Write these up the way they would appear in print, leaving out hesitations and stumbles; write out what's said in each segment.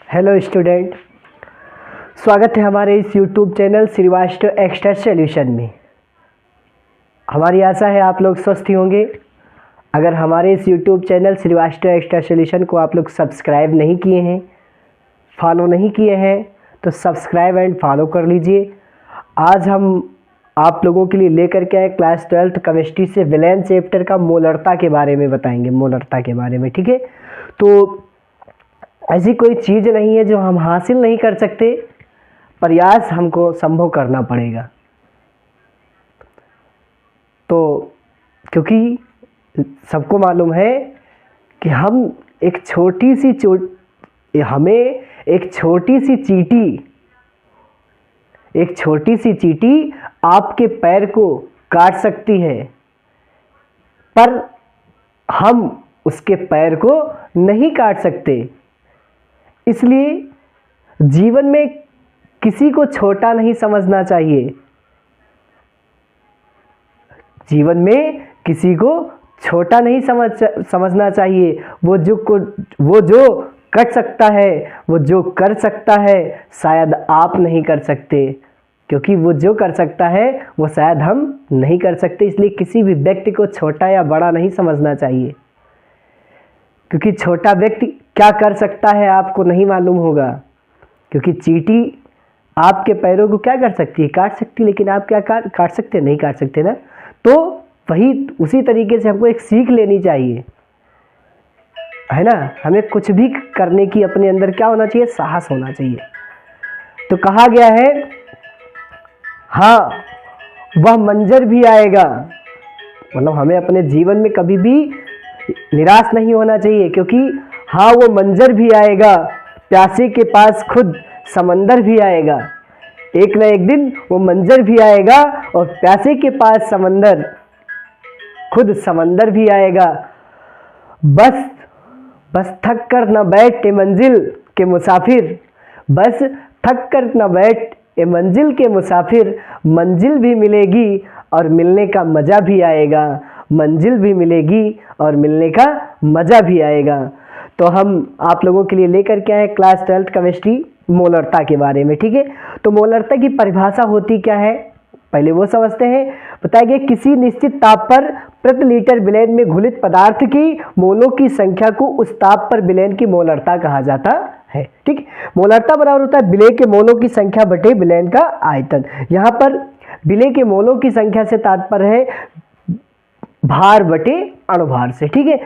Hello student, स्वागत है हमारे इस YouTube channel Shrivastava extra solution में। हमारी आशा है आप लोग स्वस्थ ही होंगे। अगर हमारे इस YouTube channel Shrivastava extra solution को आप लोग सब्सक्राइब नहीं किए हैं, फॉलो नहीं किए हैं, तो सब्सक्राइब एंड फॉलो कर लीजिए। आज हम आप लोगों के लिए लेकर के आए क्लास 12th केमिस्ट्री से विलेन चैप्टर का मोलरता के बारे में बताएंगे, मोलरता के बारे में। ठीक है, तो ऐसी कोई चीज़ नहीं है जो हम हासिल नहीं कर सकते, प्रयास हमको संभव करना पड़ेगा। तो क्योंकि सबको मालूम है कि हम एक छोटी सी चींटी आपके पैर को काट सकती है, पर हम उसके पैर को नहीं काट सकते। इसलिए जीवन में किसी को छोटा नहीं समझना चाहिए। जीवन में किसी को छोटा नहीं समझना चाहिए। वो जो कर सकता है, वो जो कर सकता है, शायद आप नहीं कर सकते, क्योंकि वो जो कर सकता है वो शायद हम नहीं कर सकते। इसलिए किसी भी व्यक्ति को छोटा या बड़ा नहीं समझना चाहिए, क्योंकि छोटा व्यक्ति क्या कर सकता है आपको नहीं मालूम होगा। क्योंकि चींटी आपके पैरों को क्या कर सकती है, काट सकती है, लेकिन आप क्या काट सकते, नहीं काट सकते ना। तो वही उसी तरीके से हमको एक सीख लेनी चाहिए, है ना। हमें कुछ भी करने की अपने अंदर क्या होना चाहिए, साहस होना चाहिए। तो कहा गया है, हाँ वह मंजर भी आएगा। मतलब हमें अपने जीवन में कभी भी निराश नहीं होना चाहिए, क्योंकि हाँ वो मंजर भी आएगा, प्यासे के पास खुद समंदर भी आएगा। एक न एक दिन वो मंजर भी आएगा और प्यासे के पास खुद समंदर भी आएगा। बस थक कर न बैठ ए मंजिल के मुसाफिर, बस थक कर न बैठ ए मंजिल के मुसाफिर। मंजिल भी मिलेगी और मिलने का मज़ा भी आएगा, मंजिल भी मिलेगी और मिलने का मज़ा भी आएगा। तो हम आप लोगों के लिए लेकर के आए क्लास 12th केमिस्ट्री मोलरता के बारे में। ठीक है, तो मोलरता की परिभाषा होती क्या है, पहले वो समझते हैं। बताया गया किसी निश्चित ताप पर प्रति लीटर विलेन में घुलित पदार्थ की मोलों की संख्या को उस ताप पर विलेन की मोलरता कहा जाता है। ठीक, मोलरता बराबर होता है विलेय के मोलों की संख्या बटे विलेन का आयतन। यहाँ पर विलेय के मोलों की संख्या से तात्पर्य है भार बटे अणुभार से। ठीक है,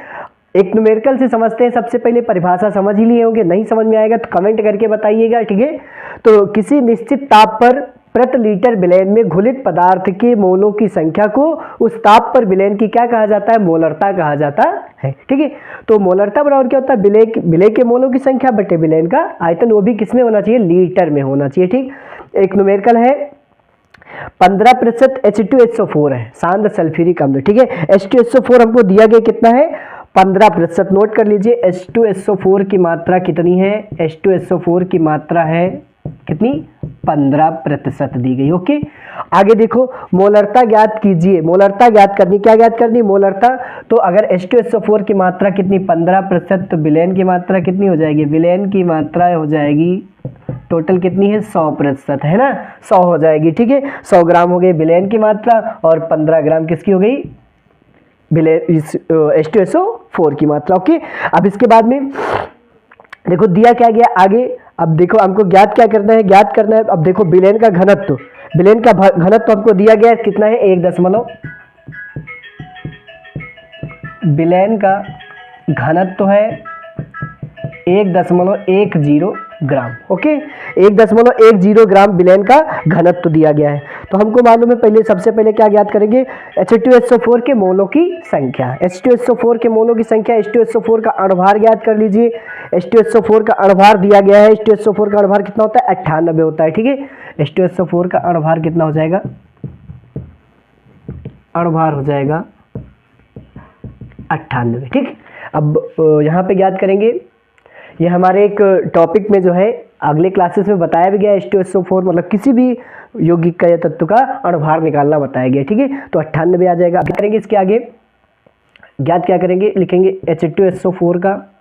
एक न्यूमेरिकल से समझते हैं। सबसे पहले परिभाषा समझ ही लिए होंगे, नहीं समझ में आएगा तो कमेंट करके बताइएगा। ठीक है, तो किसी निश्चित ताप पर प्रति लीटर विलेन में घुलित पदार्थ के मोलों की संख्या को उस ताप पर विलेन की क्या कहा जाता है, मोलरता कहा जाता है। ठीक है, तो मोलरता बराबर क्या होता है, विलेय के मोलों की संख्या बटे विलेन का आयतन। वो भी किसमें होना चाहिए, लीटर में होना चाहिए। ठीक, एक न्यूमेरिकल है 15% H2SO4 है, शांत सल्फ्यूरिक अम्ल। ठीक है, H2SO4 हमको दिया गया कितना है, 15%। नोट कर लीजिए H2SO4 की मात्रा कितनी है, H2SO4 की मात्रा है कितनी, 15% दी गई। ओके, आगे देखो मोलरता ज्ञात कीजिए। मोलरता ज्ञात करनी, क्या ज्ञात करनी, मोलरता। तो अगर H2SO4 की मात्रा कितनी, 15%, तो विलेन की मात्रा कितनी हो जाएगी, विलेन की मात्रा हो जाएगी टोटल कितनी है, 100%, है ना, 100 हो जाएगी। ठीक है, 100 ग्राम हो गई विलेन की मात्रा और 15 ग्राम किसकी हो गई, H2SO4 की मात्रा। ओके, अब इसके बाद में देखो दिया क्या गया आगे। अब देखो हमको ज्ञात क्या करना है, ज्ञात करना है। अब देखो विलेन का घनत्व, विलेन का घनत्व हमको दिया गया है कितना है, 1 विलेन का घनत्व है 1.10 ग्राम। ओके, 1.10 ग्राम विलेन का घनत्व दिया गया है। तो हमको मालूम है, पहले सबसे पहले क्या ज्ञात करेंगे, H2SO4 के मोलों की संख्या। H2SO4 के मोलों की संख्या, H2SO4 का अणुभार ज्ञात कर लीजिए। H2SO4 का अणुभार दिया गया है, H2SO4 का अणुभार कितना होता है, 98 होता है। ठीक है, H2SO4 का अणुभार कितना हो जाएगा, अणुभार हो जाएगा 98। ठीक, अब यहाँ पे ज्ञात करेंगे, ये हमारे एक टॉपिक में जो है अगले क्लासेस में बताया भी गया। H2SO4 मतलब किसी भी यौगिक का या तत्व का अणुभार निकालना बताया गया। ठीक है, तो 98 आ जाएगा। अब करेंगे इसके आगे ज्ञात क्या करेंगे, लिखेंगे H2SO4 का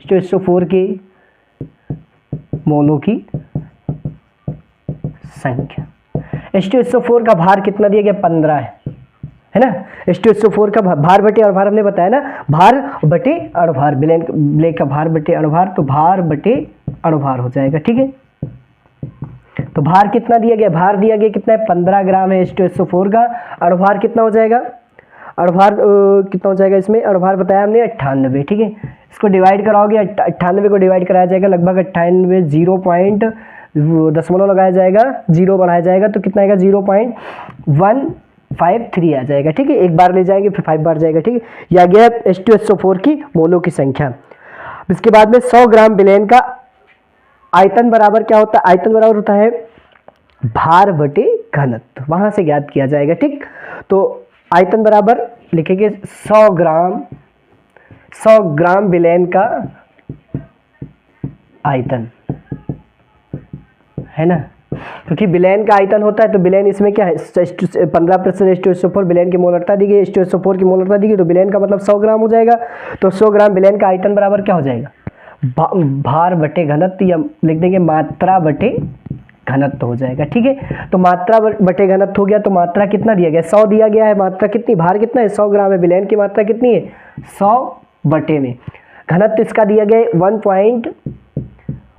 H2SO4 की मोलों की संख्या। H2SO4 का भार कितना दिया गया, 15 है ना। H2SO4 का भार बटे अणुभार हमने बताया ना, भार बटे अणुभार, ब्लैक का भार बटे अणुभार, तो भार बटे अणुभार हो जाएगा, ठीक है। तो भार कितना दिया गया, भार दिया गया कितना है, 15 ग्राम है H2SO4 का। अणुभार कितना हो जाएगा, अणुभार कितना हो जाएगा इसमें, अणुभार बताया हमने 98, ठीक है। इसको डिवाइड कराओगे, 98 को डिवाइड कराया जाएगा लगभग 98, 0.दशमलव लगाया जाएगा, 0 बढ़ाया जाएगा तो कितना आएगा, 0.153 आ जाएगा, ठीक है। एक बार ले जाएंगे फिर 5 बार जाएगा, ठीक है। यह आ गया H2SO4 की मोलों की संख्या। इसके बाद में 100 ग्राम विलयन का आयतन बराबर क्या होता है, आयतन बराबर होता है भार बटे घनत्व, वहां से ज्ञात किया जाएगा, ठीक। तो आयतन बराबर लिखेंगे 100 ग्राम विलयन का आयतन, है ना, क्योंकि विलयन का आयतन होता है तो विलयन इसमें क्या है, 15% H2SO4 विलयन की मोलरता दी गई, H2SO4 की मोलरता दी गई, तो विलयन का मतलब 100 ग्राम हो जाएगा। तो 100 ग्राम विलयन का आयतन बराबर क्या हो जाएगा, भार बटे घनत्व, या लिख देंगे मात्रा बटे घनत्व हो जाएगा, ठीक है। तो मात्रा बटे घनत्व हो गया, तो मात्रा कितना दिया गया, 100 दिया गया है, मात्रा कितनी, भार कितना है, 100 ग्राम है, विलयन की मात्रा कितनी है, 100 बटे में घनत्व इसका दिया गया है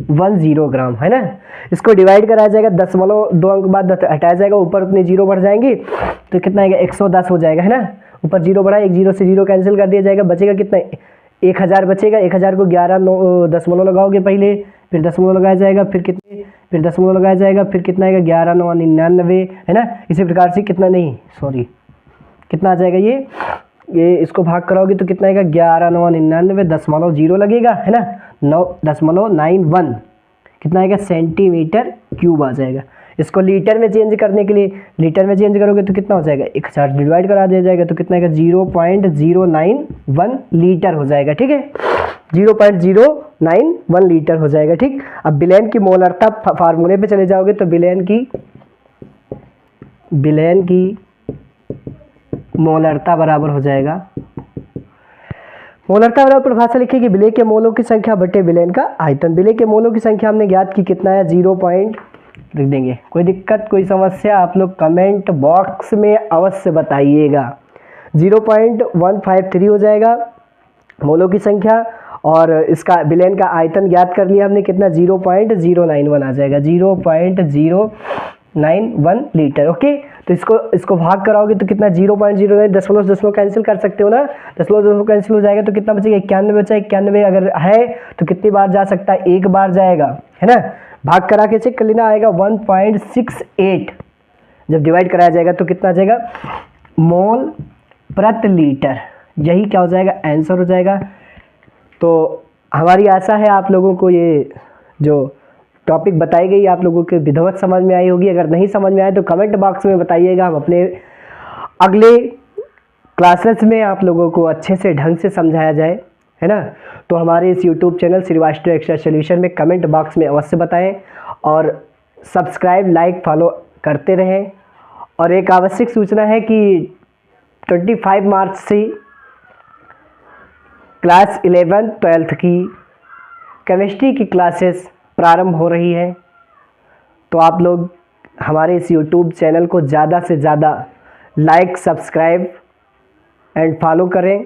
1.10 ग्राम, है ना। इसको डिवाइड कराया जाएगा, दशमलव 2 अंक बाद हटाया जाएगा, ऊपर उतने 0 बढ़ जाएंगे तो कितना आएगा, 110 हो जाएगा, है ना। ऊपर 0 बढ़ा, एक 0 से 0 कैंसिल कर दिया जाएगा, बचेगा कितना, 1000 बचेगा। 1000 को 11 दशमलव लगाओगे पहले, फिर दशमलव लगाया जाएगा, फिर कितने, फिर दशमलव लगाया जाएगा, फिर कितना आएगा, 11 9 99, है ना। इसी प्रकार से कितना नहीं, सॉरी, कितना आ जाएगा ये इसको भाग कराओगे तो कितना आएगा, 11 9 99, दशमलव 0 लगेगा, है ना, 9.91, कितना आएगा, सेंटीमीटर क्यूब आ जाएगा। इसको लीटर में चेंज करने के लिए, लीटर में चेंज करोगे तो कितना हो जाएगा, 1000 डिवाइड करा दिया जाएगा तो कितना आएगा, 0.091 लीटर हो जाएगा, ठीक है। 0.091 लीटर हो जाएगा, ठीक। अब विलयन की मोलरता फार्मूले पे चले जाओगे तो विलयन की मोलरता बराबर हो जाएगा, मोलरता बराबर परिभाषा लिखिए, विलय के मोलों की संख्या बटे विलयन का आयतन। विलय के मोलों की संख्या हमने ज्ञात की, कितना है, 0 लिख देंगे। कोई दिक्कत, कोई समस्या आप लोग कमेंट बॉक्स में अवश्य बताइएगा। 0.153 हो जाएगा मोलों की संख्या, और इसका विलयन का आयतन ज्ञात कर लिया हमने, कितना, 0.091 आ जाएगा, 0.091 लीटर, ओके। तो इसको भाग कराओगे तो कितना, 0.09, दशमलव कैंसिल कर सकते हो ना, दशमलव कैंसिल हो जाएगा तो कितना बचेगा, 91 बचा। 91 अगर है तो कितनी बार जा सकता है, एक बार जाएगा, है ना। भाग करा के चेक कर लेना, आएगा 1.68। जब डिवाइड कराया जाएगा तो कितना आ जाएगा, मोल प्रति लीटर, यही क्या हो जाएगा, आंसर हो जाएगा। तो हमारी आशा है आप लोगों को ये जो टॉपिक बताई गई आप लोगों के विधिवत समझ में आई होगी। अगर नहीं समझ में आए तो कमेंट बॉक्स में बताइएगा, हम अपने अगले क्लासेस में आप लोगों को अच्छे से ढंग से समझाया जाए, है ना। तो हमारे इस YouTube channel Shrivastava extra solution में कमेंट बॉक्स में अवश्य बताएं, और सब्सक्राइब, लाइक, फॉलो करते रहें। और एक आवश्यक सूचना है कि 25 मार्च से क्लास 11 12th की केमिस्ट्री की क्लासेस प्रारंभ हो रही है। तो आप लोग हमारे इस YouTube चैनल को ज़्यादा से ज़्यादा लाइक, सब्सक्राइब एंड फॉलो करें।